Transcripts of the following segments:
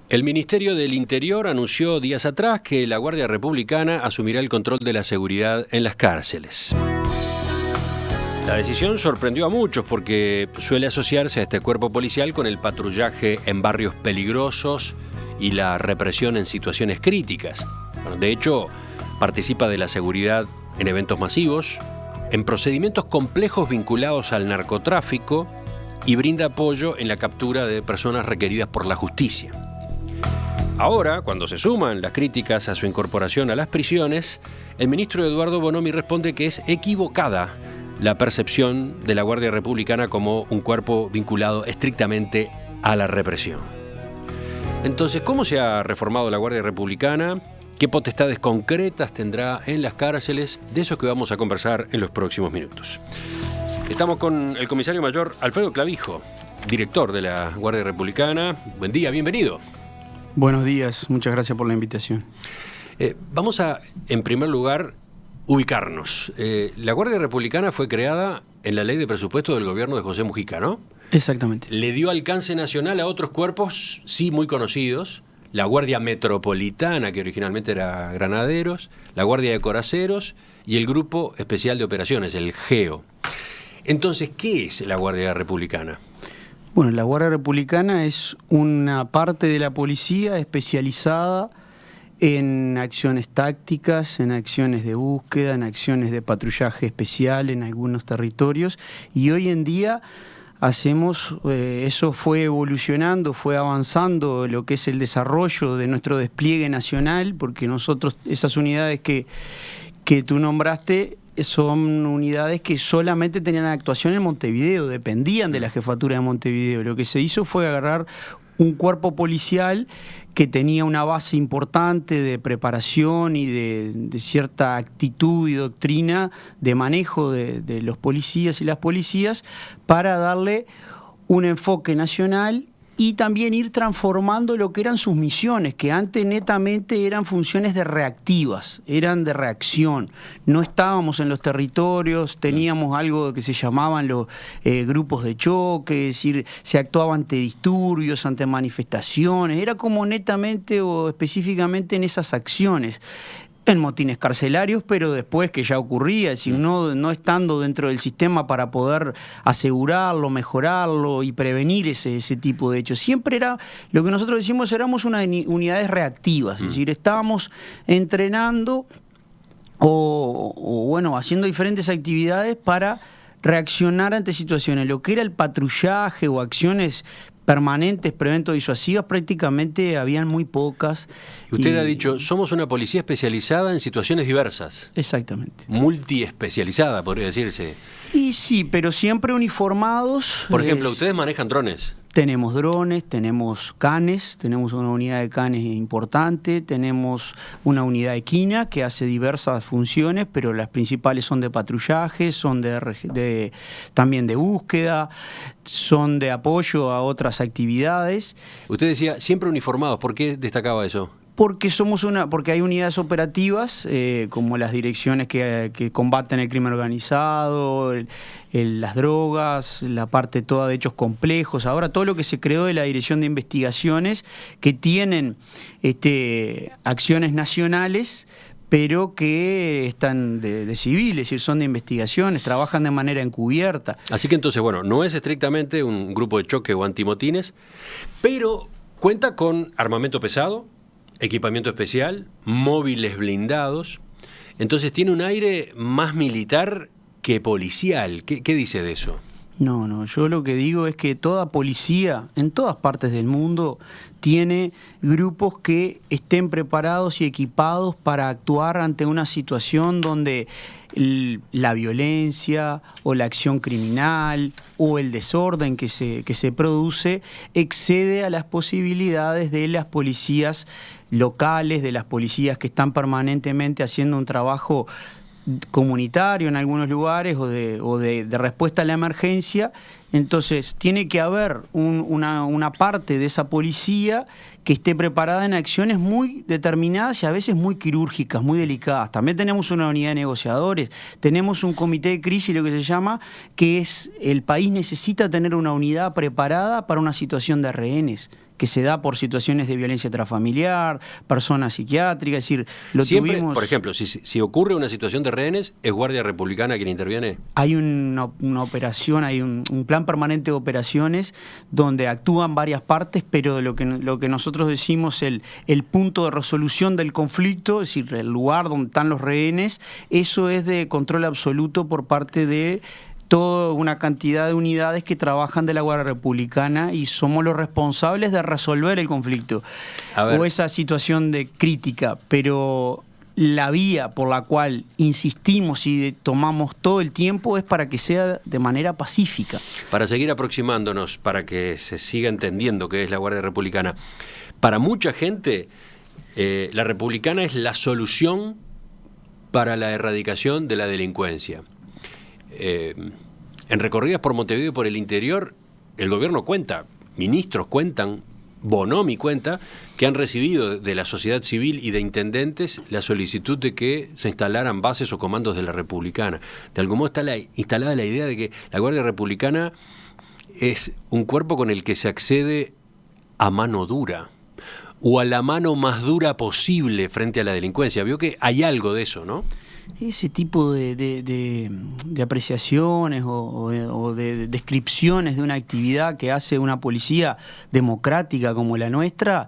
El Ministerio del Interior anunció días atrás que la Guardia Republicana asumirá el control de la seguridad en las cárceles. La decisión sorprendió a muchos porque suele asociarse a este cuerpo policial con el patrullaje en barrios peligrosos y la represión en situaciones críticas. Bueno, de hecho, participa de la seguridad en eventos masivos, en procedimientos complejos vinculados al narcotráfico y brinda apoyo en la captura de personas requeridas por la justicia. Ahora, cuando se suman las críticas a su incorporación a las prisiones, el ministro Eduardo Bonomi responde que es equivocada la percepción de la Guardia Republicana como un cuerpo vinculado estrictamente a la represión. Entonces, ¿cómo se ha reformado la Guardia Republicana? ¿Qué potestades concretas tendrá en las cárceles? De eso que vamos a conversar en los próximos minutos. Estamos con el comisario mayor Alfredo Clavijo, director de la Guardia Republicana. Buen día, bienvenido. Buenos días, muchas gracias por la invitación. Vamos a, en primer lugar, ubicarnos. La Guardia Republicana fue creada en la ley de presupuesto del gobierno de José Mujica, ¿no? Exactamente. Le dio alcance nacional a otros cuerpos, sí, muy conocidos. La Guardia Metropolitana, que originalmente era Granaderos, la Guardia de Coraceros y el Grupo Especial de Operaciones, el GEO. Entonces, ¿qué es la Guardia Republicana? Bueno, la Guardia Republicana es una parte de la policía especializada en acciones tácticas, en acciones de búsqueda, en acciones de patrullaje especial en algunos territorios, y hoy en día hacemos, eso fue evolucionando, fue avanzando lo que es el desarrollo de nuestro despliegue nacional, porque nosotros, esas unidades que tú nombraste, son unidades que solamente tenían actuación en Montevideo, dependían de la jefatura de Montevideo. Lo que se hizo fue agarrar un cuerpo policial que tenía una base importante de preparación y de cierta actitud y doctrina de manejo de los policías y las policías para darle un enfoque nacional y también ir transformando lo que eran sus misiones, que antes netamente eran funciones de reactivas, eran de reacción. No estábamos en los territorios, teníamos algo que se llamaban los grupos de choque, es decir, se actuaba ante disturbios, ante manifestaciones, era como netamente o específicamente en esas acciones. En motines carcelarios, pero después que ya ocurría, es decir, no estando dentro del sistema para poder asegurarlo, mejorarlo y prevenir ese tipo de hechos. Siempre era, lo que nosotros decimos, éramos unas unidades reactivas, es decir, estábamos entrenando o bueno, haciendo diferentes actividades para reaccionar ante situaciones. Lo que era el patrullaje o acciones permanentes, prevento-disuasivas, prácticamente habían muy pocas. Usted ha dicho, somos una policía especializada en situaciones diversas. Exactamente. Multiespecializada, podría decirse. Y sí, pero siempre uniformados. Por ejemplo, ¿ustedes manejan drones? Tenemos drones, tenemos canes, tenemos una unidad de canes importante, tenemos una unidad de quina que hace diversas funciones, pero las principales son de patrullaje, son también de búsqueda, son de apoyo a otras actividades. Usted decía, siempre uniformados, ¿por qué destacaba eso? Porque porque hay unidades operativas, como las direcciones que combaten el crimen organizado, las drogas, la parte toda de hechos complejos. Ahora todo lo que se creó de la Dirección de Investigaciones, que tienen acciones nacionales, pero que están de civil, es decir, son de investigaciones, trabajan de manera encubierta. Así que entonces, bueno, no es estrictamente un grupo de choque o antimotines, pero cuenta con armamento pesado, equipamiento especial, móviles blindados. Entonces tiene un aire más militar que policial. ¿Qué dice de eso? No, yo lo que digo es que toda policía, en todas partes del mundo, tiene grupos que estén preparados y equipados para actuar ante una situación donde la violencia o la acción criminal o el desorden que se produce excede a las posibilidades de las policías locales, de las policías que están permanentemente haciendo un trabajo comunitario en algunos lugares o de respuesta a la emergencia. Entonces tiene que haber una parte de esa policía que esté preparada en acciones muy determinadas y a veces muy quirúrgicas, muy delicadas. También tenemos una unidad de negociadores, tenemos un comité de crisis, lo que se llama, que es el país necesita tener una unidad preparada para una situación de rehenes, que se da por situaciones de violencia intrafamiliar, personas psiquiátricas, es decir, Siempre, tuvimos... por ejemplo, si ocurre una situación de rehenes, ¿es Guardia Republicana quien interviene? Hay una operación, hay un plan permanente de operaciones donde actúan varias partes, pero lo que nosotros decimos, el punto de resolución del conflicto, es decir, el lugar donde están los rehenes, eso es de control absoluto por parte de toda una cantidad de unidades que trabajan de la Guardia Republicana y somos los responsables de resolver el conflicto o esa situación de crítica, pero la vía por la cual insistimos y tomamos todo el tiempo es para que sea de manera pacífica. Para seguir aproximándonos, para que se siga entendiendo qué es la Guardia Republicana, para mucha gente la Republicana es la solución para la erradicación de la delincuencia. En recorridas por Montevideo y por el interior, el gobierno cuenta, ministros cuentan, Bonomi cuenta, que han recibido de la sociedad civil y de intendentes la solicitud de que se instalaran bases o comandos de la Republicana. De algún modo está instalada la idea de que la Guardia Republicana es un cuerpo con el que se accede a mano dura, o a la mano más dura posible frente a la delincuencia. Vio que hay algo de eso, ¿no? Ese tipo de apreciaciones o de descripciones de una actividad que hace una policía democrática como la nuestra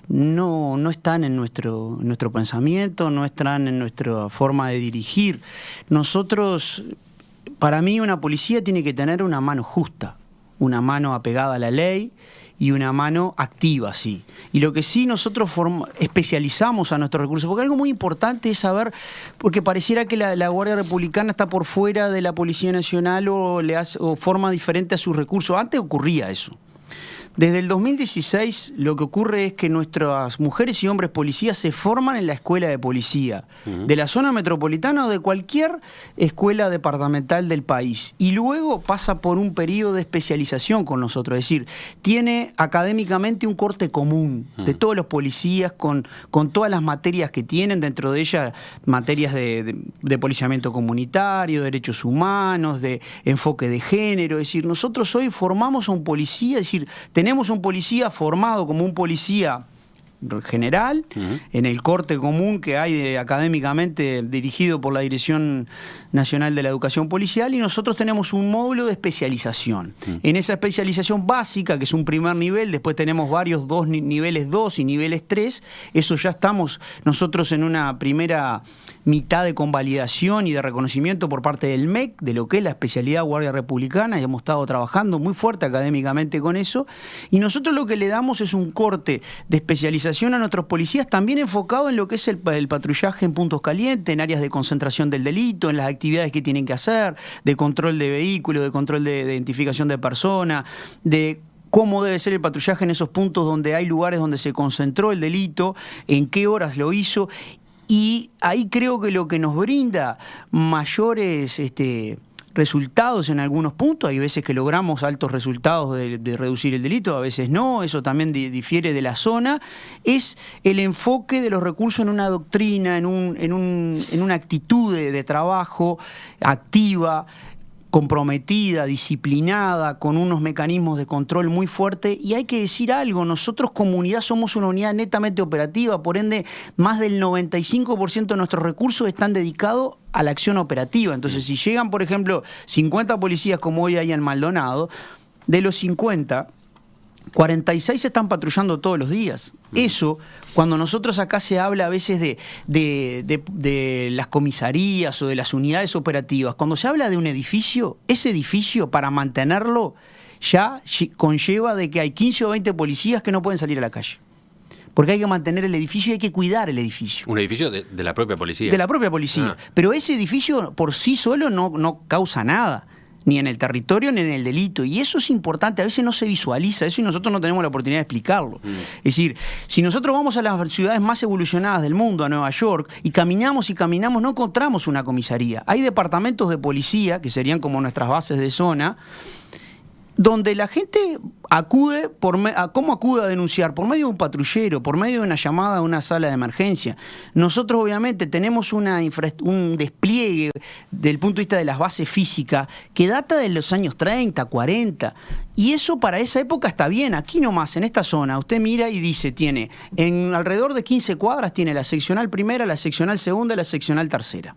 no están en nuestro pensamiento, no están en nuestra forma de dirigir. Nosotros, para mí, una policía tiene que tener una mano justa, una mano apegada a la ley y una mano activa, sí. Y lo que sí nosotros especializamos a nuestros recursos, porque algo muy importante es saber, porque pareciera que la Guardia Republicana está por fuera de la Policía Nacional o forma diferente a sus recursos. Antes ocurría eso. Desde el 2016 lo que ocurre es que nuestras mujeres y hombres policías se forman en la escuela de policía de la zona metropolitana o de cualquier escuela departamental del país y luego pasa por un periodo de especialización con nosotros, es decir, tiene académicamente un corte común de todos los policías con todas las materias que tienen, dentro de ellas materias de policiamiento comunitario, derechos humanos, de enfoque de género, es decir, nosotros hoy formamos a un policía, es decir, tenemos un policía formado como un policía general, en el corte común que hay académicamente dirigido por la Dirección Nacional de la Educación Policial, y nosotros tenemos un módulo de especialización. En esa especialización básica, que es un primer nivel, después tenemos varios niveles 2 y niveles 3, eso ya estamos nosotros en una primera mitad de convalidación y de reconocimiento por parte del MEC, de lo que es la especialidad Guardia Republicana, y hemos estado trabajando muy fuerte académicamente con eso, y nosotros lo que le damos es un corte de especialización a nuestros policías, también enfocado en lo que es el patrullaje en puntos calientes, en áreas de concentración del delito, en las actividades que tienen que hacer, de control de vehículos, de control de identificación de personas, de cómo debe ser el patrullaje en esos puntos donde hay lugares donde se concentró el delito, en qué horas lo hizo. Y ahí creo que lo que nos brinda mayores resultados en algunos puntos, hay veces que logramos altos resultados de reducir el delito, a veces no, eso también difiere de la zona, es el enfoque de los recursos en una doctrina, en una actitud de trabajo activa, comprometida, disciplinada, con unos mecanismos de control muy fuertes. Y hay que decir algo, nosotros como unidad somos una unidad netamente operativa, por ende más del 95% de nuestros recursos están dedicados a la acción operativa. Entonces, si llegan, por ejemplo, 50 policías como hoy hay en Maldonado, de los 50, 46 están patrullando todos los días. Eso, cuando nosotros acá se habla a veces de las comisarías o de las unidades operativas, cuando se habla de un edificio, ese edificio para mantenerlo ya conlleva de que hay 15 o 20 policías que no pueden salir a la calle. Porque hay que mantener el edificio y hay que cuidar el edificio. Un edificio de la propia policía. De la propia policía. Pero ese edificio por sí solo no causa nada, ni en el territorio ni en el delito. Y eso es importante, a veces no se visualiza eso y nosotros no tenemos la oportunidad de explicarlo. Es decir, si nosotros vamos a las ciudades más evolucionadas del mundo, a Nueva York, y caminamos, no encontramos una comisaría. Hay departamentos de policía, que serían como nuestras bases de zona, donde la gente ¿Cómo acude a denunciar? Por medio de un patrullero, por medio de una llamada a una sala de emergencia. Nosotros obviamente tenemos un despliegue del punto de vista de las bases físicas que data de los años 30, 40, y eso para esa época está bien. Aquí nomás, en esta zona, usted mira y dice, tiene en alrededor de 15 cuadras, tiene la seccional primera, la seccional segunda y la seccional tercera.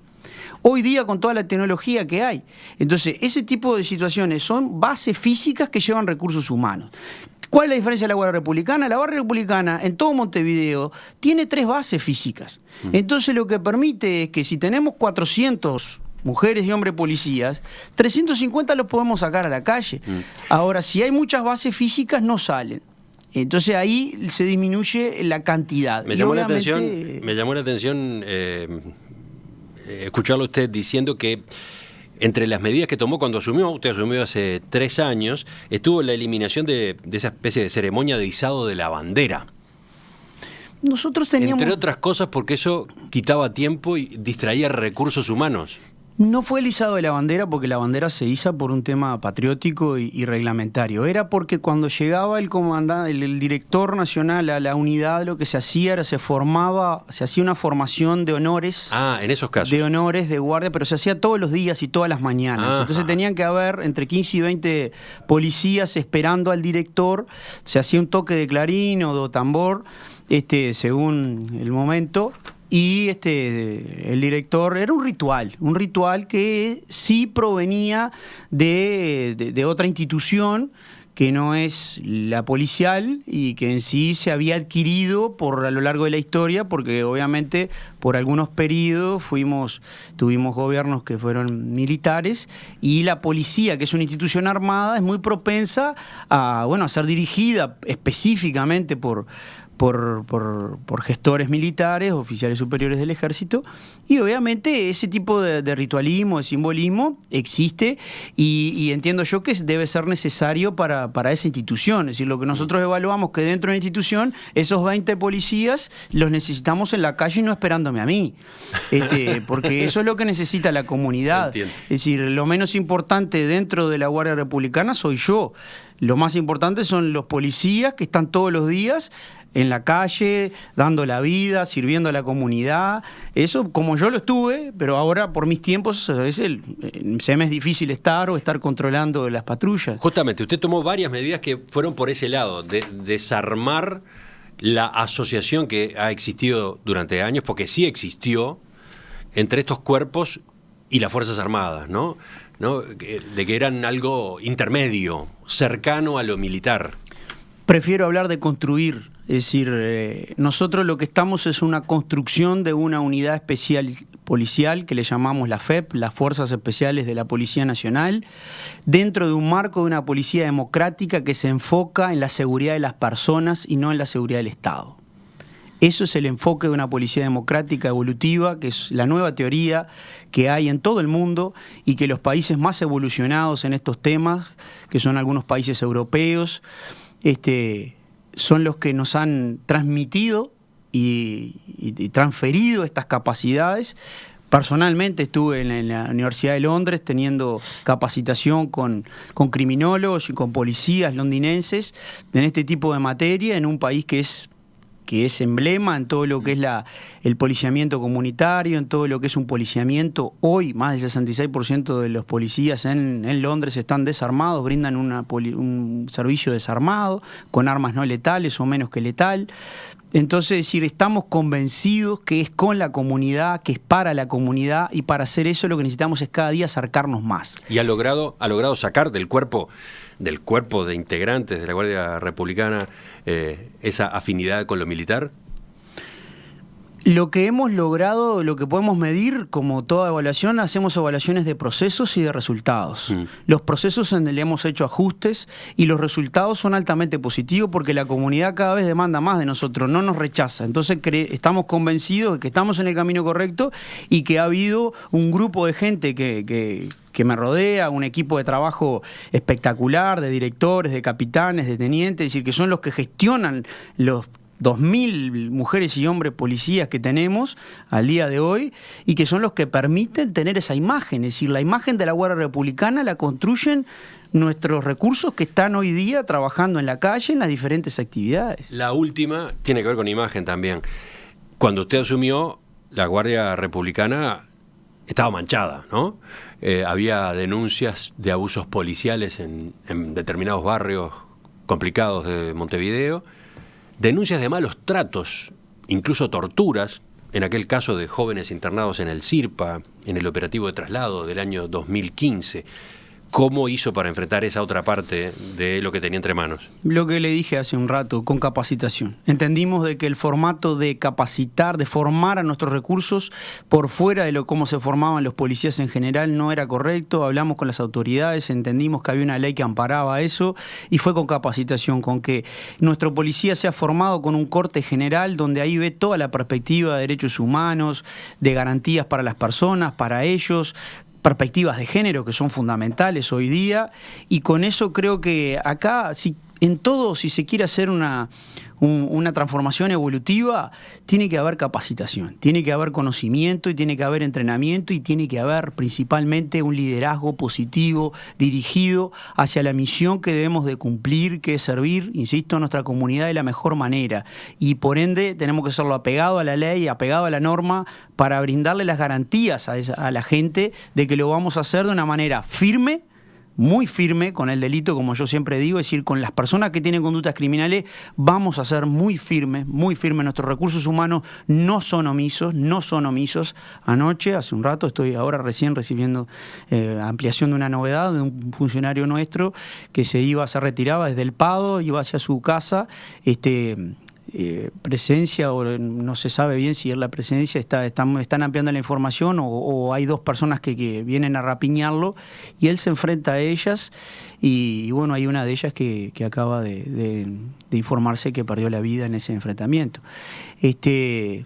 Hoy día con toda la tecnología que hay. Entonces, ese tipo de situaciones son bases físicas que llevan recursos humanos. ¿Cuál es la diferencia de la Guardia Republicana? La Guardia Republicana en todo Montevideo tiene 3 bases físicas. Entonces lo que permite es que si tenemos 400 mujeres y hombres policías, 350 los podemos sacar a la calle. Ahora, si hay muchas bases físicas, no salen. Entonces ahí se disminuye la cantidad. Me llamó la atención escucharlo usted diciendo que entre las medidas que tomó cuando asumió, usted asumió hace 3 años, estuvo la eliminación de esa especie de ceremonia de izado de la bandera. Nosotros teníamos... Entre otras cosas porque eso quitaba tiempo y distraía recursos humanos. No fue el izado de la bandera porque la bandera se iza por un tema patriótico y reglamentario. Era porque cuando llegaba el comandante, el director nacional a la unidad, lo que se hacía era se hacía una formación de honores. Ah, en esos casos. De honores de guardia, pero se hacía todos los días y todas las mañanas. Ajá. Entonces tenían que haber entre 15 y 20 policías esperando al director. Se hacía un toque de clarín o de tambor, según el momento. Y el director, era un ritual que sí provenía de otra institución que no es la policial y que en sí se había adquirido a lo largo de la historia, porque obviamente por algunos periodos tuvimos gobiernos que fueron militares, y la policía, que es una institución armada, es muy propensa a ser dirigida específicamente por gestores militares, oficiales superiores del ejército, y obviamente ese tipo de ritualismo, de simbolismo existe, y entiendo yo que debe ser necesario para esa institución. Es decir, lo que nosotros evaluamos que dentro de la institución, esos 20 policías los necesitamos en la calle y no esperándome a mí, porque eso es lo que necesita la comunidad. Entiendo. Es decir, lo menos importante dentro de la Guardia Republicana soy yo. Lo más importante son los policías que están todos los días en la calle, dando la vida, sirviendo a la comunidad. Eso como yo lo estuve, pero ahora por mis tiempos a veces se me es difícil estar controlando las patrullas. Justamente, usted tomó varias medidas que fueron por ese lado, de desarmar la asociación que ha existido durante años, porque sí existió, entre estos cuerpos y las Fuerzas Armadas, ¿no? De que eran algo intermedio, cercano a lo militar. Prefiero hablar de construir. Es decir, nosotros lo que estamos es una construcción de una unidad especial policial que le llamamos la FEP, las Fuerzas Especiales de la Policía Nacional, dentro de un marco de una policía democrática que se enfoca en la seguridad de las personas y no en la seguridad del Estado. Eso es el enfoque de una policía democrática evolutiva, que es la nueva teoría que hay en todo el mundo y que los países más evolucionados en estos temas, que son algunos países europeos, son los que nos han transmitido y transferido estas capacidades. Personalmente estuve en la Universidad de Londres teniendo capacitación con criminólogos y con policías londinenses en este tipo de materia, en un país que es emblema en todo lo que es el policiamiento comunitario, en todo lo que es un policiamiento. Hoy más del 66% de los policías en Londres están desarmados, brindan un servicio desarmado, con armas no letales o menos que letal. Entonces, es decir, estamos convencidos que es con la comunidad, que es para la comunidad, y para hacer eso lo que necesitamos es cada día acercarnos más. ¿Y ha logrado sacar del cuerpo de integrantes de la Guardia Republicana esa afinidad con lo militar? Lo que hemos logrado, lo que podemos medir, como toda evaluación, hacemos evaluaciones de procesos y de resultados. Los procesos en donde hemos hecho ajustes y los resultados son altamente positivos porque la comunidad cada vez demanda más de nosotros, no nos rechaza. Entonces estamos convencidos de que estamos en el camino correcto y que ha habido un grupo de gente que me rodea, un equipo de trabajo espectacular, de directores, de capitanes, de tenientes, es decir, que son los que gestionan 2.000 mujeres y hombres policías que tenemos al día de hoy y que son los que permiten tener esa imagen. Es decir, la imagen de la Guardia Republicana la construyen nuestros recursos que están hoy día trabajando en la calle en las diferentes actividades. La última tiene que ver con imagen también. Cuando usted asumió, la Guardia Republicana estaba manchada, ¿no? Había denuncias de abusos policiales en determinados barrios complicados de Montevideo, denuncias de malos tratos, incluso torturas, en aquel caso de jóvenes internados en el CIRPA, en el operativo de traslado del año 2015. ¿Cómo hizo para enfrentar esa otra parte de lo que tenía entre manos? Lo que le dije hace un rato, con capacitación. Entendimos de que el formato de capacitar, de formar a nuestros recursos por fuera de cómo se formaban los policías en general no era correcto. Hablamos con las autoridades, entendimos que había una ley que amparaba eso y fue con capacitación, con que nuestro policía sea formado con un corte general donde ahí ve toda la perspectiva de derechos humanos, de garantías para las personas, para ellos, perspectivas de género que son fundamentales hoy día, y con eso creo que acá, si se quiere hacer una transformación evolutiva, tiene que haber capacitación, tiene que haber conocimiento y tiene que haber entrenamiento y tiene que haber principalmente un liderazgo positivo dirigido hacia la misión que debemos de cumplir, que es servir, insisto, a nuestra comunidad de la mejor manera, y por ende tenemos que hacerlo apegado a la ley, apegado a la norma, para brindarle las garantías a la gente de que lo vamos a hacer de una manera firme, muy firme con el delito, como yo siempre digo, es decir, con las personas que tienen conductas criminales vamos a ser muy firmes, nuestros recursos humanos no son omisos. Anoche, hace un rato, estoy ahora recién recibiendo ampliación de una novedad de un funcionario nuestro que se retiraba desde el Pado, iba hacia su casa, presencia, o no se sabe bien si es la presencia, están ampliando la información o hay dos personas que vienen a rapiñarlo y él se enfrenta a ellas y bueno, hay una de ellas que acaba de informarse que perdió la vida en ese enfrentamiento.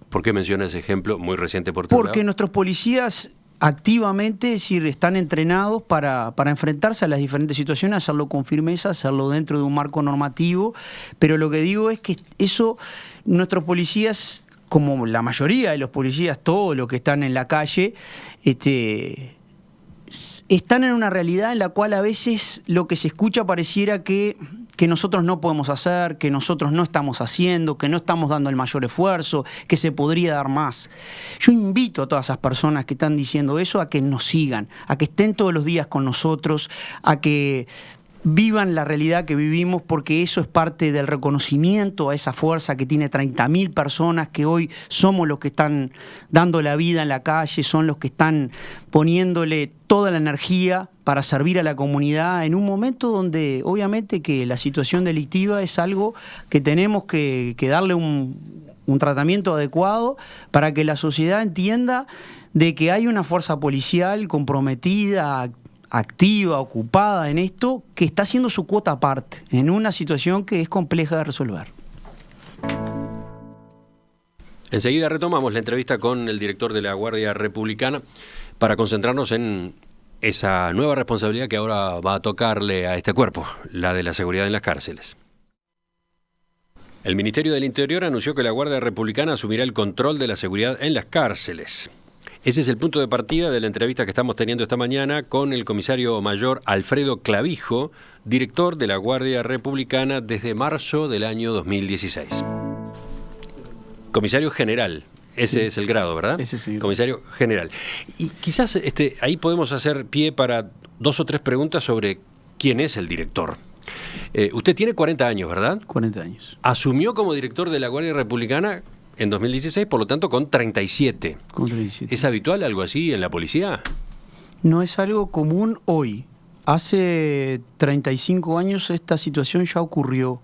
¿Por qué menciona ese ejemplo muy reciente por tu lado? Porque nuestros policías activamente, es decir, están entrenados para enfrentarse a las diferentes situaciones, hacerlo con firmeza, hacerlo dentro de un marco normativo, pero lo que digo es que eso, nuestros policías, como la mayoría de los policías, todos los que están en la calle, están en una realidad en la cual a veces lo que se escucha pareciera que nosotros no podemos hacer, que nosotros no estamos haciendo, que no estamos dando el mayor esfuerzo, que se podría dar más. Yo invito a todas esas personas que están diciendo eso a que nos sigan, a que estén todos los días con nosotros, a que vivan la realidad que vivimos, porque eso es parte del reconocimiento a esa fuerza que tiene 30.000 personas que hoy somos los que están dando la vida en la calle, son los que están poniéndole toda la energía para servir a la comunidad en un momento donde obviamente que la situación delictiva es algo que tenemos que darle un tratamiento adecuado para que la sociedad entienda de que hay una fuerza policial comprometida, activa, ocupada en esto, que está haciendo su cuota aparte, en una situación que es compleja de resolver. Enseguida retomamos la entrevista con el director de la Guardia Republicana para concentrarnos en esa nueva responsabilidad que ahora va a tocarle a este cuerpo, la de la seguridad en las cárceles. El Ministerio del Interior anunció que la Guardia Republicana asumirá el control de la seguridad en las cárceles. Ese es el punto de partida de la entrevista que estamos teniendo esta mañana con el comisario mayor Alfredo Clavijo, director de la Guardia Republicana desde marzo del año 2016. Comisario general, ese es el grado, ¿verdad? Ese es el comisario general. Y quizás ahí podemos hacer pie para 2 o 3 preguntas sobre quién es el director. Usted tiene 40 años, ¿verdad? 40 años. Asumió como director de la Guardia Republicana en 2016, por lo tanto, con 37. Con 37. ¿Es habitual algo así en la policía? No es algo común hoy. Hace 35 años esta situación ya ocurrió.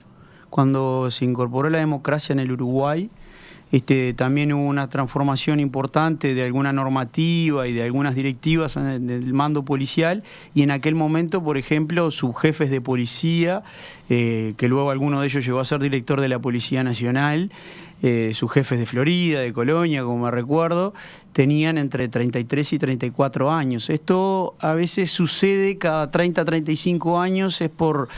Cuando se incorporó la democracia en el Uruguay, también hubo una transformación importante de alguna normativa y de algunas directivas del mando policial, y en aquel momento, por ejemplo, subjefes de policía, que luego alguno de ellos llegó a ser director de la Policía Nacional, sus jefes de Florida, de Colonia, como me recuerdo, tenían entre 33 y 34 años. Esto a veces sucede cada 30, 35 años, es por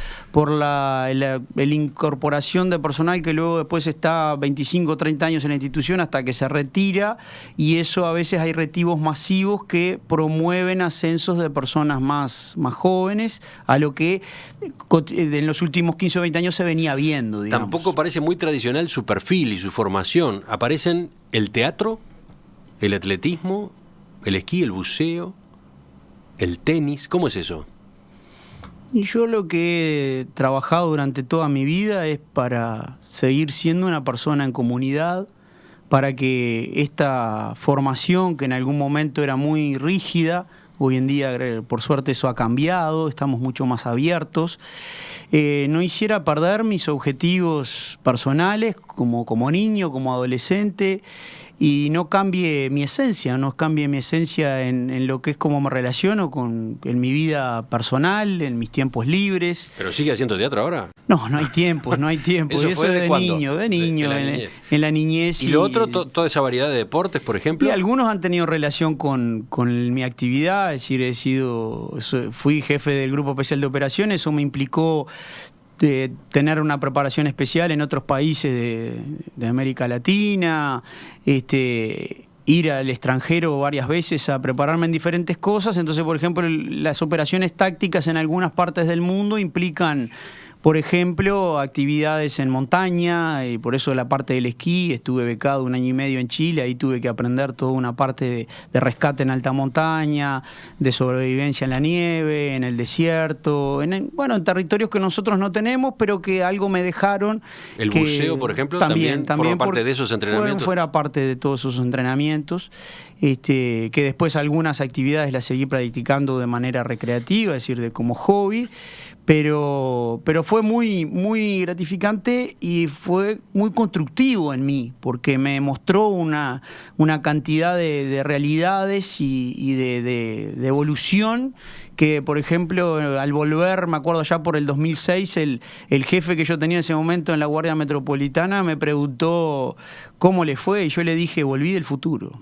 la incorporación de personal que luego después está 25, 30 años en la institución hasta que se retira, y eso a veces hay retiros masivos que promueven ascensos de personas más jóvenes a lo que en los últimos 15 o 20 años se venía viendo, digamos. Tampoco parece muy tradicional su perfil y su formación. Aparecen el teatro, el atletismo, el esquí, el buceo, el tenis. ¿Cómo es eso? Y yo lo que he trabajado durante toda mi vida es para seguir siendo una persona en comunidad, para que esta formación, que en algún momento era muy rígida, hoy en día, por suerte, eso ha cambiado, estamos mucho más abiertos. No hiciera perder mis objetivos personales como niño, como adolescente, y no cambie mi esencia, en lo que es cómo me relaciono en mi vida personal, en mis tiempos libres. ¿Pero sigue haciendo teatro ahora? No hay tiempo. ¿Eso fue de cuándo? De niño, en la niñez. ¿Y lo otro, toda esa variedad de deportes, por ejemplo? Y algunos han tenido relación con mi actividad, es decir, fui jefe del Grupo Especial de Operaciones, eso me implicó tener una preparación especial en otros países de América Latina, ir al extranjero varias veces a prepararme en diferentes cosas. Entonces, por ejemplo, las operaciones tácticas en algunas partes del mundo implican, por ejemplo, actividades en montaña, y por eso la parte del esquí. Estuve becado 1 año y medio en Chile, ahí tuve que aprender toda una parte de rescate en alta montaña, de sobrevivencia en la nieve, en el desierto, en territorios que nosotros no tenemos, pero que algo me dejaron. ¿El buceo, por ejemplo, también forma parte de esos entrenamientos? Fuera parte de todos esos entrenamientos, que después algunas actividades las seguí practicando de manera recreativa, es decir, como hobby. Pero fue muy gratificante y fue muy constructivo en mí, porque me mostró una cantidad de realidades y de evolución que, por ejemplo, al volver, me acuerdo ya por el 2006, el jefe que yo tenía en ese momento en la Guardia Metropolitana me preguntó cómo le fue, y yo le dije: volví del futuro.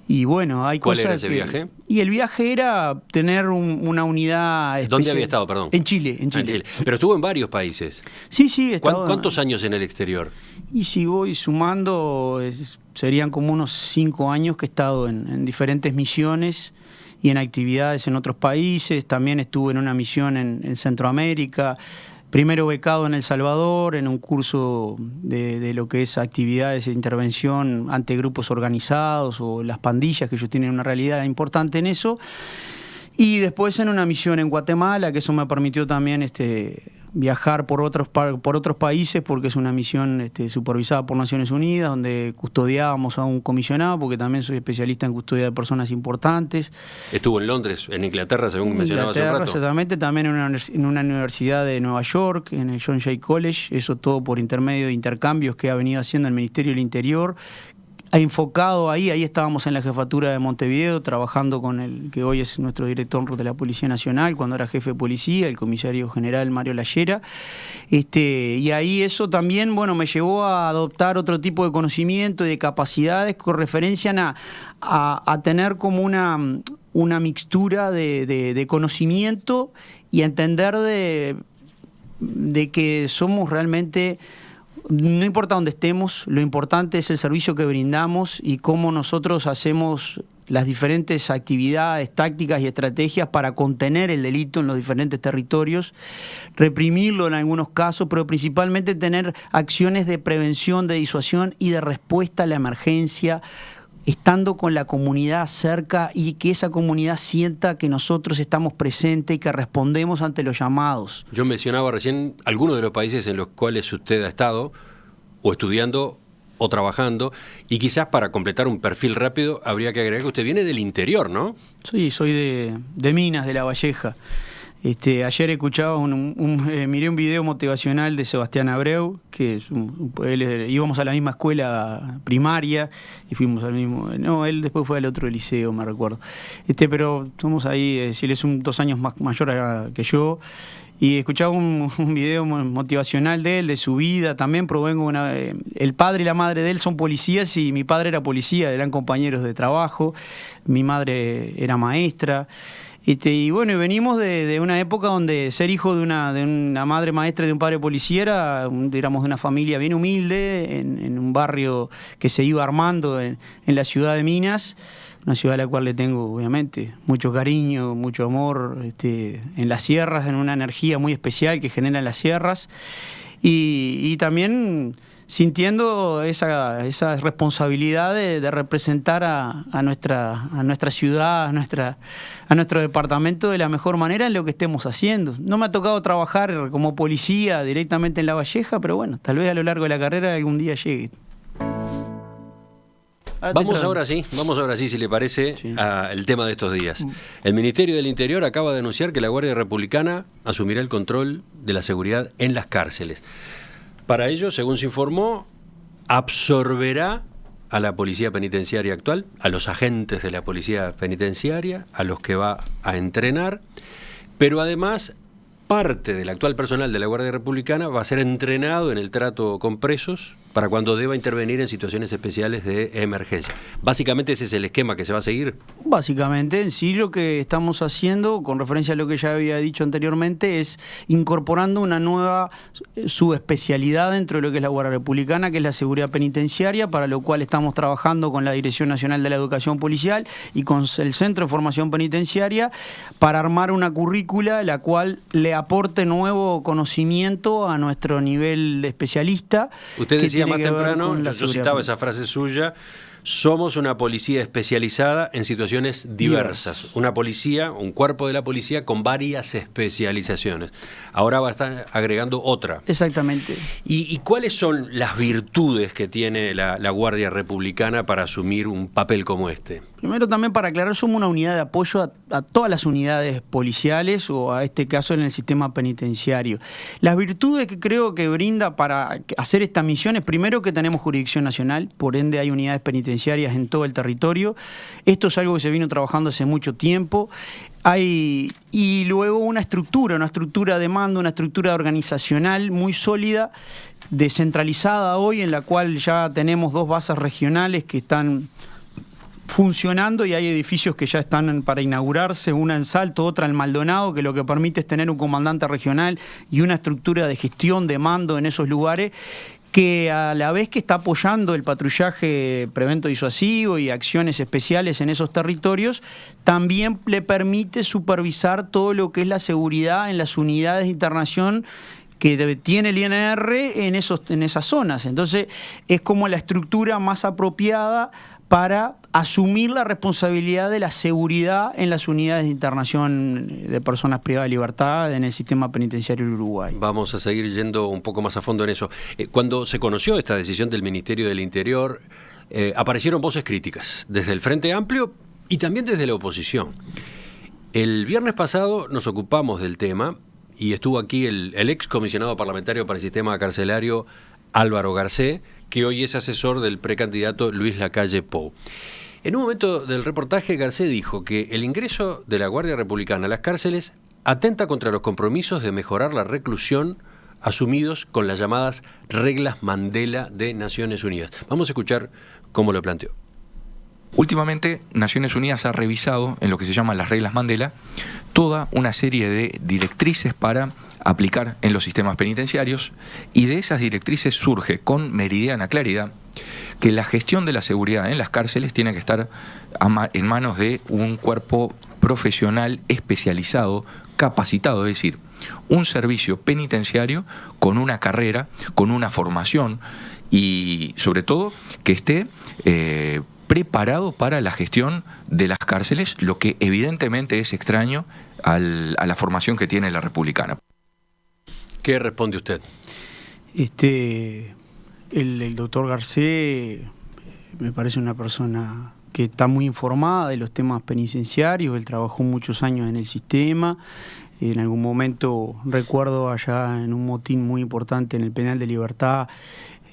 Y bueno, hay ¿Cuál cosas. era ese viaje? Y el viaje era tener una unidad especial. ¿Dónde había estado, perdón? En Chile. Pero estuvo en varios países. Sí, ¿Cuántos años en el exterior? Y si voy sumando, serían como unos 5 años que he estado en diferentes misiones y en actividades en otros países. También estuve en una misión en Centroamérica. Primero becado en El Salvador, en un curso de lo que es actividades de intervención ante grupos organizados o las pandillas, que ellos tienen una realidad importante en eso. Y después en una misión en Guatemala, que eso me permitió también viajar por otros países, porque es una misión supervisada por Naciones Unidas, donde custodiábamos a un comisionado, porque también soy especialista en custodia de personas importantes. Estuvo en Londres, en Inglaterra, según mencionaba hace un rato. Exactamente, también en una universidad de Nueva York, en el John Jay College, eso todo por intermedio de intercambios que ha venido haciendo el Ministerio del Interior. Enfocado ahí estábamos en la jefatura de Montevideo, trabajando con el que hoy es nuestro director de la Policía Nacional, cuando era jefe de policía, el comisario general Mario Lallera. Y ahí eso también, me llevó a adoptar otro tipo de conocimiento y de capacidades con referencia a tener como una mixtura de conocimiento y entender de que somos realmente... No importa dónde estemos, lo importante es el servicio que brindamos y cómo nosotros hacemos las diferentes actividades, tácticas y estrategias para contener el delito en los diferentes territorios, reprimirlo en algunos casos, pero principalmente tener acciones de prevención, de disuasión y de respuesta a la emergencia, estando con la comunidad cerca y que esa comunidad sienta que nosotros estamos presentes y que respondemos ante los llamados. Yo mencionaba recién algunos de los países en los cuales usted ha estado, o estudiando, o trabajando, y quizás para completar un perfil rápido habría que agregar que usted viene del interior, ¿no? Sí, soy de Minas, de La Valleja. Ayer escuchaba miré un video motivacional de Sebastián Abreu, que es íbamos a la misma escuela primaria y fuimos al mismo. No, él después fue al otro liceo, me recuerdo. Pero somos ahí, si él es 2 años mayor que yo. Y escuchaba un video motivacional de él, de su vida. También provengo el padre y la madre de él son policías y mi padre era policía, eran compañeros de trabajo. Mi madre era maestra. Y bueno, y venimos de una época donde ser hijo de una madre maestra y de un padre policía éramos de una familia bien humilde, en un barrio que se iba armando en la ciudad de Minas, una ciudad a la cual le tengo obviamente mucho cariño, mucho amor, en las sierras, en una energía muy especial que generan las sierras, y también sintiendo esa responsabilidad de representar a nuestra ciudad, a nuestro departamento de la mejor manera en lo que estemos haciendo. No me ha tocado trabajar como policía directamente en La Valleja, pero bueno, tal vez a lo largo de la carrera algún día llegue. Vamos ahora sí, si le parece, sí, al tema de estos días. El Ministerio del Interior acaba de anunciar que la Guardia Republicana asumirá el control de la seguridad en las cárceles. Para ello, según se informó, absorberá a la policía penitenciaria actual, a los agentes de la policía penitenciaria, a los que va a entrenar, pero además parte del actual personal de la Guardia Republicana va a ser entrenado en el trato con presos para cuando deba intervenir en situaciones especiales de emergencia. Básicamente ese es el esquema que se va a seguir. Básicamente, en sí lo que estamos haciendo, con referencia a lo que ya había dicho anteriormente, es incorporando una nueva subespecialidad dentro de lo que es la Guardia Republicana, que es la seguridad penitenciaria, para lo cual estamos trabajando con la Dirección Nacional de la Educación Policial y con el Centro de Formación Penitenciaria para armar una currícula la cual le aporte nuevo conocimiento a nuestro nivel de especialista. Usted decía más temprano, yo citaba esa frase suya: somos una policía especializada en situaciones diversas. Una policía, un cuerpo de la policía con varias especializaciones. Ahora va a estar agregando otra. Exactamente. ¿Y cuáles son las virtudes que tiene la Guardia Republicana para asumir un papel como este? Primero, también para aclarar, somos una unidad de apoyo a todas las unidades policiales, o a este caso en el sistema penitenciario. Las virtudes que creo que brinda para hacer esta misión es, primero, que tenemos jurisdicción nacional, por ende hay unidades penitenciarias en todo el territorio. Esto es algo que se vino trabajando hace mucho tiempo. Y luego una estructura de mando, una estructura organizacional muy sólida, descentralizada hoy, en la cual ya tenemos 2 bases regionales que están funcionando y hay edificios que ya están para inaugurarse, una en Salto, otra en Maldonado, que lo que permite es tener un comandante regional y una estructura de gestión de mando en esos lugares, que a la vez que está apoyando el patrullaje prevento disuasivo y acciones especiales en esos territorios, también le permite supervisar todo lo que es la seguridad en las unidades de internación que tiene el INR en esas zonas. Entonces es como la estructura más apropiada para asumir la responsabilidad de la seguridad en las unidades de internación de personas privadas de libertad en el sistema penitenciario del Uruguay. Vamos a seguir yendo un poco más a fondo en eso. Cuando se conoció esta decisión del Ministerio del Interior, aparecieron voces críticas desde el Frente Amplio y también desde la oposición. El viernes pasado nos ocupamos del tema y estuvo aquí el ex comisionado parlamentario para el sistema carcelario, Álvaro Garcé, que hoy es asesor del precandidato Luis Lacalle Pou. En un momento del reportaje, Garcé dijo que el ingreso de la Guardia Republicana a las cárceles atenta contra los compromisos de mejorar la reclusión asumidos con las llamadas reglas Mandela de Naciones Unidas. Vamos a escuchar cómo lo planteó. Últimamente, Naciones Unidas ha revisado, en lo que se llama las reglas Mandela, toda una serie de directrices para aplicar en los sistemas penitenciarios, y de esas directrices surge con meridiana claridad que la gestión de la seguridad en las cárceles tiene que estar en manos de un cuerpo profesional especializado, capacitado, es decir, un servicio penitenciario con una carrera, con una formación y sobre todo que esté preparado para la gestión de las cárceles, lo que evidentemente es extraño a la formación que tiene la republicana. ¿Qué responde usted? El doctor Garcé me parece una persona que está muy informada de los temas penitenciarios. Él trabajó muchos años en el sistema, En algún momento, recuerdo allá en un motín muy importante en el Penal de Libertad,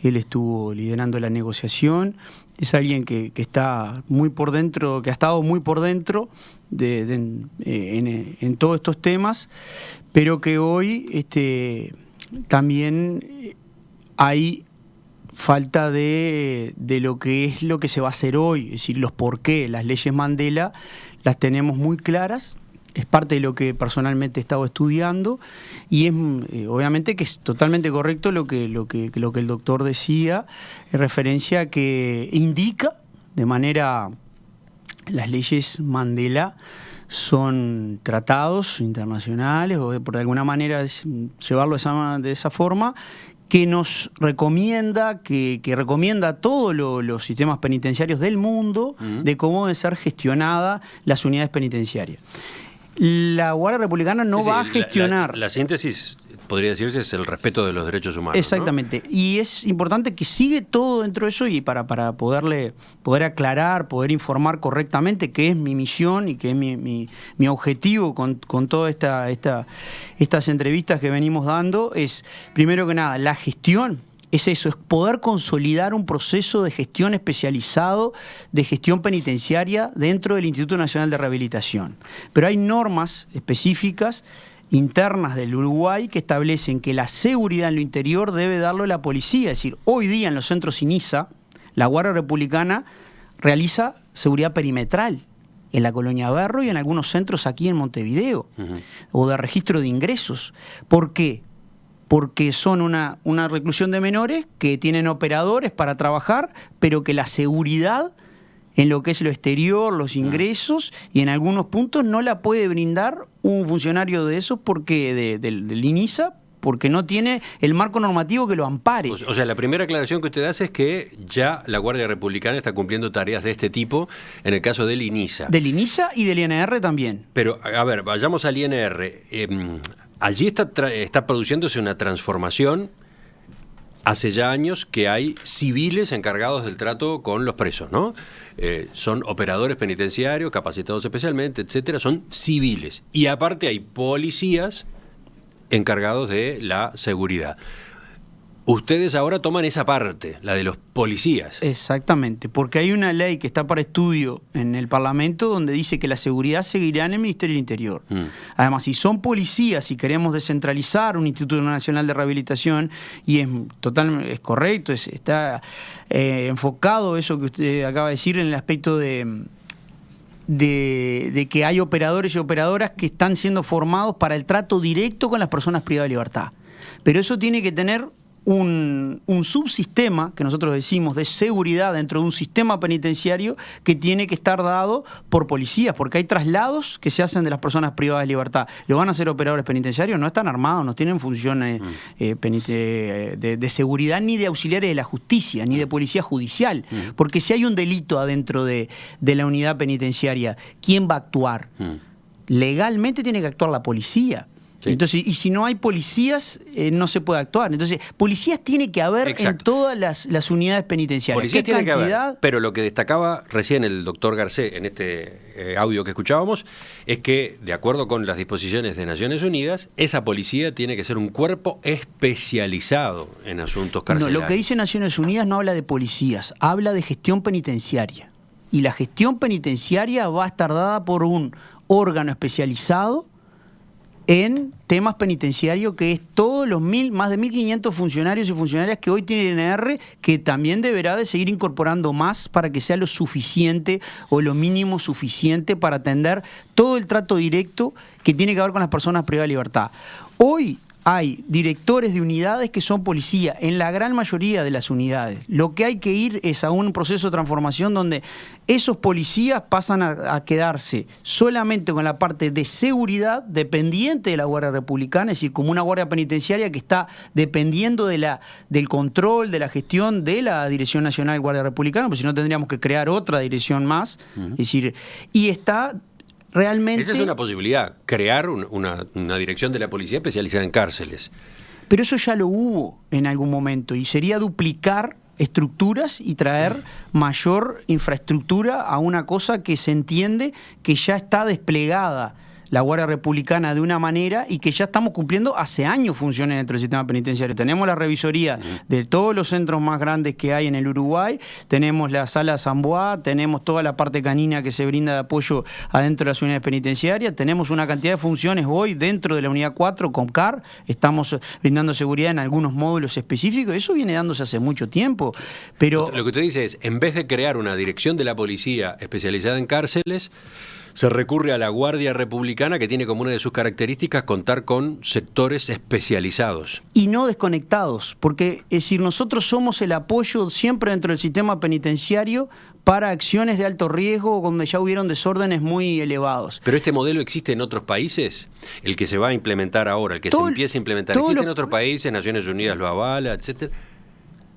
él estuvo liderando la negociación. Es alguien que está muy por dentro, que ha estado muy por dentro en todos estos temas, pero que hoy también hay falta de lo que es lo que se va a hacer hoy, es decir, los por qué. Las leyes Mandela las tenemos muy claras, es parte de lo que personalmente he estado estudiando, y es obviamente que es totalmente correcto lo que el doctor decía, en referencia a que indica de manera, las leyes Mandela son tratados internacionales, o por alguna manera llevarlo de esa forma, que nos recomienda, que recomienda a todos los sistemas penitenciarios del mundo de cómo deben ser gestionadas las unidades penitenciarias. La Guardia Republicana no va a gestionar... La síntesis, podría decirse, es el respeto de los derechos humanos. Exactamente. ¿No? Y es importante que sigue todo dentro de eso, y para poder aclarar, poder informar correctamente, que es mi misión y que es mi objetivo con todas estas entrevistas que venimos dando, es, primero que nada, la gestión. Es eso, es poder consolidar un proceso de gestión especializado, de gestión penitenciaria dentro del Instituto Nacional de Rehabilitación. Pero hay normas específicas internas del Uruguay que establecen que la seguridad en lo interior debe darlo la policía. Es decir, hoy día en los centros INISA, la Guardia Republicana realiza seguridad perimetral en la Colonia Berro y en algunos centros aquí en Montevideo, o de registro de ingresos. ¿Por qué? Porque son una reclusión de menores que tienen operadores para trabajar, pero que la seguridad en lo que es lo exterior, los ingresos, y en algunos puntos no la puede brindar un funcionario de esos porque del INISA, porque no tiene el marco normativo que lo ampare. O sea, la primera aclaración que usted hace es que ya la Guardia Republicana está cumpliendo tareas de este tipo en el caso del INISA. Del INISA y del INR también. Pero, a ver, vayamos al INR. Allí está produciéndose una transformación. Hace ya años que hay civiles encargados del trato con los presos, ¿no? Son operadores penitenciarios, capacitados especialmente, etcétera, son civiles. Y aparte hay policías encargados de la seguridad. Ustedes ahora toman esa parte, la de los policías. Exactamente, porque hay una ley que está para estudio en el Parlamento donde dice que la seguridad seguirá en el Ministerio del Interior. Además, si son policías y queremos descentralizar un Instituto Nacional de Rehabilitación, y es correcto, está enfocado eso que usted acaba de decir en el aspecto de que hay operadores y operadoras que están siendo formados para el trato directo con las personas privadas de libertad. Pero eso tiene que tener un subsistema, que nosotros decimos, de seguridad dentro de un sistema penitenciario que tiene que estar dado por policías, porque hay traslados que se hacen de las personas privadas de libertad. Lo van a hacer operadores penitenciarios, no están armados, no tienen funciones de seguridad, ni de auxiliares de la justicia, ni de policía judicial, porque si hay un delito adentro de la unidad penitenciaria, ¿quién va a actuar? Legalmente tiene que actuar la policía. Sí. Entonces, y si no hay policías, no se puede actuar. Entonces, policías tiene que haber. Exacto. En todas las unidades penitenciarias. Policías tiene que haber, pero lo que destacaba recién el doctor Garcés en este audio que escuchábamos es que, de acuerdo con las disposiciones de Naciones Unidas, esa policía tiene que ser un cuerpo especializado en asuntos carcelarios. No, lo que dice Naciones Unidas no habla de policías, habla de gestión penitenciaria. Y la gestión penitenciaria va a estar dada por un órgano especializado en temas penitenciarios, que es todos los más de 1.500 funcionarios y funcionarias que hoy tiene el INR, que también deberá de seguir incorporando más para que sea lo suficiente o lo mínimo suficiente para atender todo el trato directo que tiene que ver con las personas privadas de libertad. Hoy hay directores de unidades que son policía, en la gran mayoría de las unidades. Lo que hay que ir es a un proceso de transformación donde esos policías pasan a quedarse solamente con la parte de seguridad dependiente de la Guardia Republicana, es decir, como una guardia penitenciaria que está dependiendo del control, de la gestión de la Dirección Nacional de Guardia Republicana, porque si no tendríamos que crear otra dirección más. Es decir, y está... Realmente, esa es una posibilidad, crear una dirección de la policía especializada en cárceles. Pero eso ya lo hubo en algún momento y sería duplicar estructuras y traer mayor infraestructura a una cosa que se entiende que ya está desplegada la Guardia Republicana de una manera y que ya estamos cumpliendo hace años funciones dentro del sistema penitenciario. Tenemos la revisoría de todos los centros más grandes que hay en el Uruguay, tenemos la sala San Bois, tenemos toda la parte canina que se brinda de apoyo adentro de las unidades penitenciarias, tenemos una cantidad de funciones hoy dentro de la unidad 4 con CAR, estamos brindando seguridad en algunos módulos específicos, eso viene dándose hace mucho tiempo. Pero lo que usted dice es, en vez de crear una dirección de la policía especializada en cárceles, se recurre a la Guardia Republicana, que tiene como una de sus características contar con sectores especializados. Y no desconectados, porque es decir, nosotros somos el apoyo siempre dentro del sistema penitenciario para acciones de alto riesgo donde ya hubieron desórdenes muy elevados. ¿Pero este modelo existe en otros países? ¿El que se va a implementar ahora, el que se empieza a implementar, existe en otros países? Naciones Unidas lo avala, etcétera.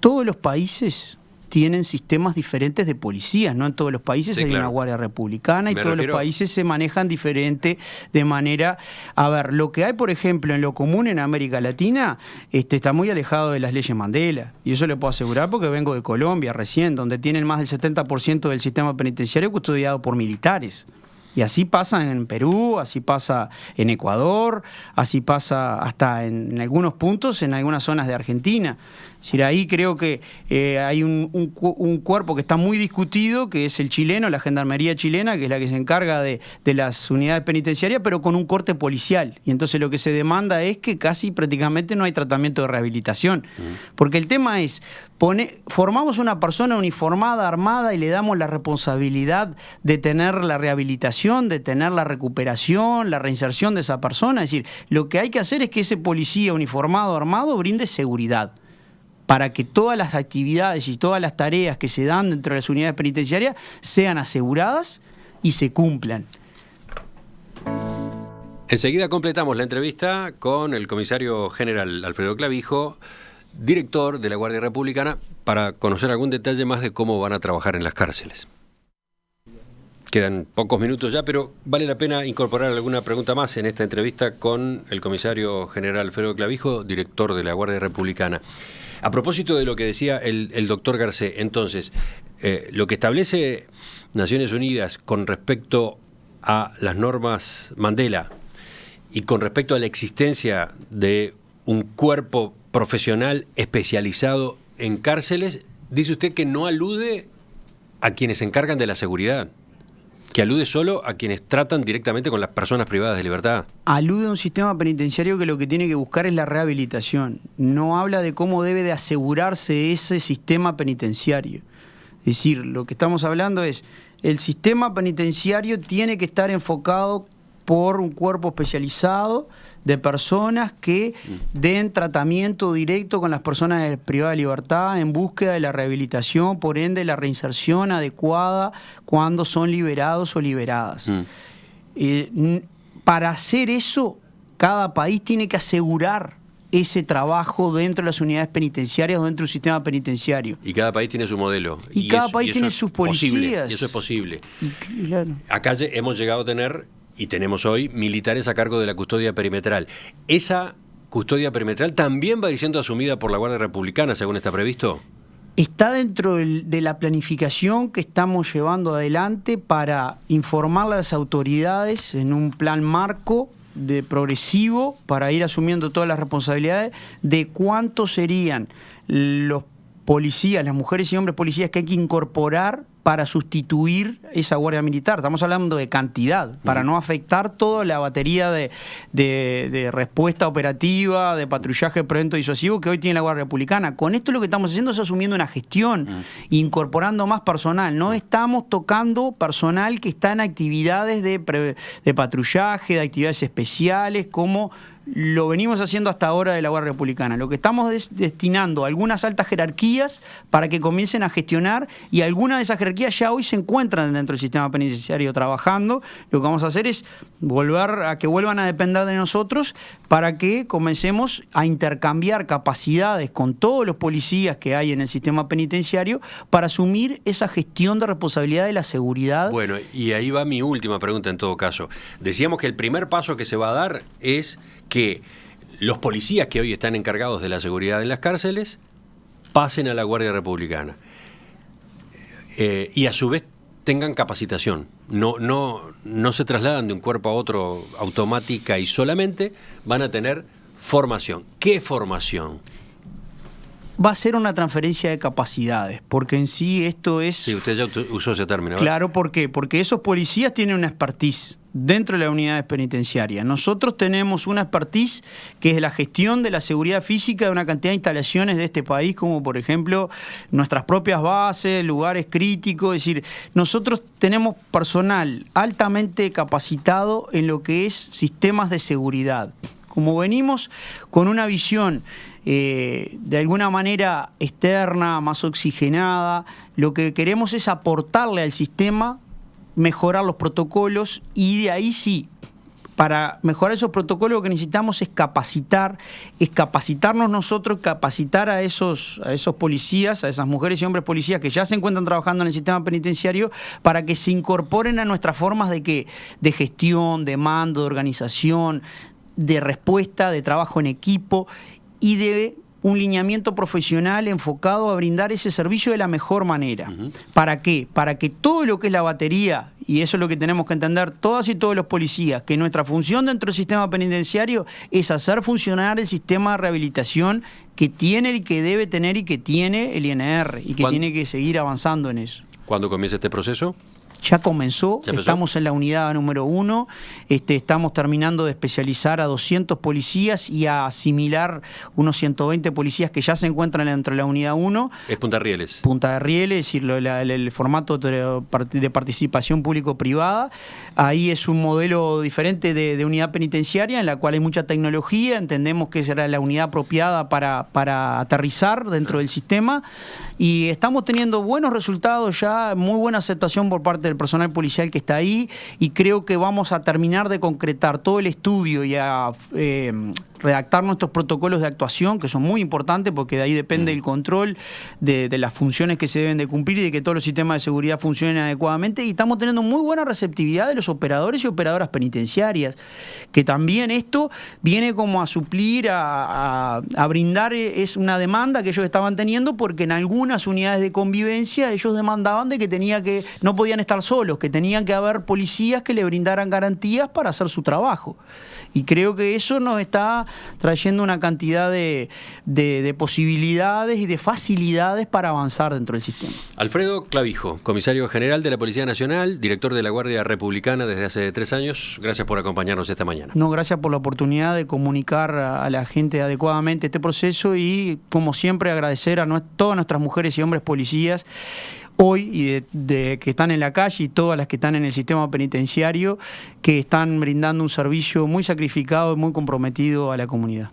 Todos los países tienen sistemas diferentes de policías, no en todos los países hay una Guardia Republicana y todos los países se manejan diferente de manera... A ver, lo que hay, por ejemplo, en lo común en América Latina está muy alejado de las leyes Mandela, y eso le puedo asegurar porque vengo de Colombia recién, donde tienen más del 70% del sistema penitenciario custodiado por militares. Y así pasa en Perú, así pasa en Ecuador, así pasa hasta en algunos puntos, en algunas zonas de Argentina. Es decir, ahí creo que hay un cuerpo que está muy discutido, que es el chileno, la Gendarmería chilena, que es la que se encarga de las unidades penitenciarias, pero con un corte policial. Y entonces lo que se demanda es que casi prácticamente no hay tratamiento de rehabilitación. Porque el tema es, formamos una persona uniformada, armada, y le damos la responsabilidad de tener la rehabilitación, de tener la recuperación, la reinserción de esa persona. Es decir, lo que hay que hacer es que ese policía uniformado, armado, brinde seguridad, para que todas las actividades y todas las tareas que se dan dentro de las unidades penitenciarias sean aseguradas y se cumplan. Enseguida completamos la entrevista con el comisario general Alfredo Clavijo, director de la Guardia Republicana, para conocer algún detalle más de cómo van a trabajar en las cárceles. Quedan pocos minutos ya, pero vale la pena incorporar alguna pregunta más en esta entrevista con el comisario general Alfredo Clavijo, director de la Guardia Republicana. A propósito de lo que decía el doctor Garcés, entonces, lo que establece Naciones Unidas con respecto a las normas Mandela y con respecto a la existencia de un cuerpo profesional especializado en cárceles, dice usted que no alude a quienes se encargan de la seguridad, que alude solo a quienes tratan directamente con las personas privadas de libertad. Alude a un sistema penitenciario que lo que tiene que buscar es la rehabilitación. No habla de cómo debe de asegurarse ese sistema penitenciario. Es decir, lo que estamos hablando es, el sistema penitenciario tiene que estar enfocado por un cuerpo especializado de personas que den tratamiento directo con las personas privadas de libertad en búsqueda de la rehabilitación, por ende la reinserción adecuada cuando son liberados o liberadas. Para hacer eso, cada país tiene que asegurar ese trabajo dentro de las unidades penitenciarias o dentro del sistema penitenciario. Y cada país tiene su modelo. Y cada país tiene sus policías. Y eso es posible. Claro. Acá hemos llegado a tener, y tenemos hoy, militares a cargo de la custodia perimetral. ¿Esa custodia perimetral también va a ir siendo asumida por la Guardia Republicana, según está previsto? Está dentro de la planificación que estamos llevando adelante para informar a las autoridades en un plan marco progresivo para ir asumiendo todas las responsabilidades de cuántos serían los policías, las mujeres y hombres policías que hay que incorporar para sustituir esa guardia militar. Estamos hablando de cantidad, para no afectar toda la batería de respuesta operativa, de patrullaje prevento disuasivo que hoy tiene la Guardia Republicana. Con esto lo que estamos haciendo es asumiendo una gestión, incorporando más personal. No estamos tocando personal que está en actividades de patrullaje, de actividades especiales, como lo venimos haciendo hasta ahora de la Guardia Republicana. Lo que estamos destinando a algunas altas jerarquías para que comiencen a gestionar, y algunas de esas jerarquías ya hoy se encuentran dentro del sistema penitenciario trabajando. Lo que vamos a hacer es volver a que vuelvan a depender de nosotros para que comencemos a intercambiar capacidades con todos los policías que hay en el sistema penitenciario para asumir esa gestión de responsabilidad de la seguridad. Bueno, y ahí va mi última pregunta en todo caso. Decíamos que el primer paso que se va a dar es que los policías que hoy están encargados de la seguridad en las cárceles pasen a la Guardia Republicana. Y a su vez tengan capacitación. No se trasladan de un cuerpo a otro automática y solamente van a tener formación. ¿Qué formación? Va a ser una transferencia de capacidades, porque en sí esto es... Sí, usted ya usó ese término. Claro, ¿por qué? Porque esos policías tienen una expertise dentro de las unidades penitenciarias. Nosotros tenemos una expertise que es la gestión de la seguridad física de una cantidad de instalaciones de este país, como por ejemplo nuestras propias bases, lugares críticos. Es decir, nosotros tenemos personal altamente capacitado en lo que es sistemas de seguridad. Como venimos con una visión de alguna manera externa, más oxigenada, lo que queremos es aportarle al sistema, mejorar los protocolos y de ahí sí, para mejorar esos protocolos lo que necesitamos es capacitarnos nosotros, capacitar a esos policías, a esas mujeres y hombres policías que ya se encuentran trabajando en el sistema penitenciario para que se incorporen a nuestras formas de gestión, de mando, de organización, de respuesta, de trabajo en equipo y de un lineamiento profesional enfocado a brindar ese servicio de la mejor manera. ¿Para qué? Para que todo lo que es la batería, y eso es lo que tenemos que entender todas y todos los policías, que nuestra función dentro del sistema penitenciario es hacer funcionar el sistema de rehabilitación que tiene y que debe tener y que tiene el INR y que tiene que seguir avanzando en eso. ¿Cuándo comienza este proceso? Ya comenzó, estamos en la unidad número 1, estamos terminando de especializar a 200 policías y a asimilar unos 120 policías que ya se encuentran dentro de la unidad 1. Es Punta Rieles. Punta de Rieles, es decir, el formato de participación público-privada. Ahí es un modelo diferente de unidad penitenciaria en la cual hay mucha tecnología, entendemos que será la unidad apropiada para aterrizar dentro del sistema y estamos teniendo buenos resultados ya, muy buena aceptación por parte del personal policial que está ahí y creo que vamos a terminar de concretar todo el estudio y a redactar nuestros protocolos de actuación que son muy importantes porque de ahí depende el control de las funciones que se deben de cumplir y de que todos los sistemas de seguridad funcionen adecuadamente y estamos teniendo muy buena receptividad de los operadores y operadoras penitenciarias que también esto viene como a suplir, a brindar es una demanda que ellos estaban teniendo porque en algunas unidades de convivencia ellos demandaban de que no podían estar solos, que tenían que haber policías que le brindaran garantías para hacer su trabajo. Y creo que eso nos está trayendo una cantidad de posibilidades y de facilidades para avanzar dentro del sistema. Alfredo Clavijo, comisario general de la Policía Nacional, director de la Guardia Republicana desde hace 3 años. Gracias por acompañarnos esta mañana. No, gracias por la oportunidad de comunicar a la gente adecuadamente este proceso y, como siempre, agradecer a todas nuestras mujeres y hombres policías hoy y de que están en la calle y todas las que están en el sistema penitenciario que están brindando un servicio muy sacrificado y muy comprometido a la comunidad.